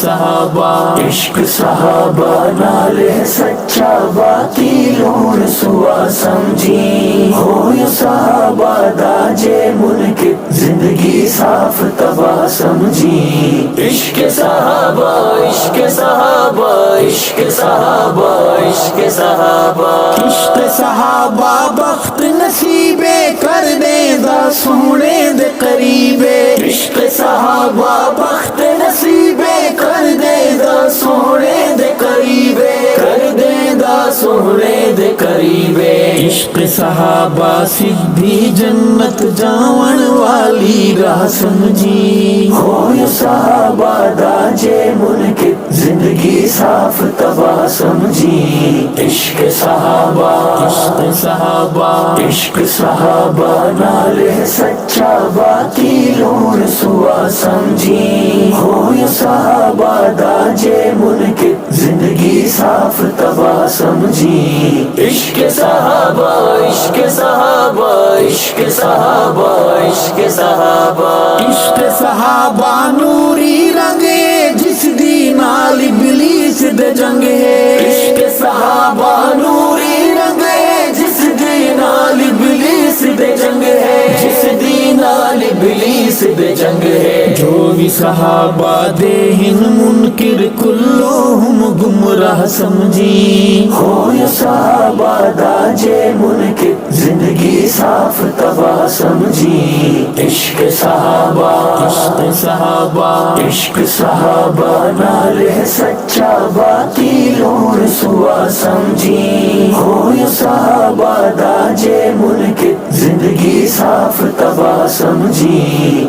صحابہ، عشق صحابہ نال ہے سچا، باقی لون سوا سمجھی، ہو یا صحابہ دا جے منکر، زندگی صاف تباہ سمجھی۔ عشق صحابہ، عشق صحابہ، عشق صحابہ، عشق صحابہ، عشق صحابہ بخت نصیبے کر دے دا سونے دے قریبے، عشق صحابہ بخت نصیبے کر دے دا سونے دے قریبے، کر دے دا سونے دے قریبے۔ عشق صحابہ سدھی جنت جاون والی راہ سمجھی، ہو یا صحابہ دا جے منکر، زندگی صاف تباہ سمجھی۔ عشق صحابہ، عشق صحابہ، عشق صحابہ نال ہے سچا، باقی لون سوا سمجھی، ہو یا صحابہ دا جے منکر، زندگی صاف تباہ سمجھی۔ عشق صحابہ، عشق صحابہ، عشق صحابہ، عشق صحابہ، عشق صحابہ نوری رنگ ہے جس دی نال ابلیس دے جنگ ہے، عشق صحابہ نوری رنگ ہے جس دی نال ابلیس دے جنگ ہے، جس دی نال ابلیس دے جنگ ہے۔ جو بھی صحابہ دے ہن منکر کلوہم گمراہ سمجھی، ہو یا صحابہ دا جے منکر، زندگی صاف تباہ سمجھی۔ عشق صحابہ، عشق صحابہ، عشق صحابہ نال ہے سچا، باقی لون سوا سمجھی، ہو یا صحابہ دا جے منکر، زندگی صاف تباہ سمجھی۔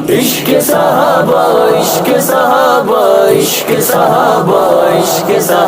عشق صحابہ، عشق صحابہ، عشق صحابہ، عشق صحابہ۔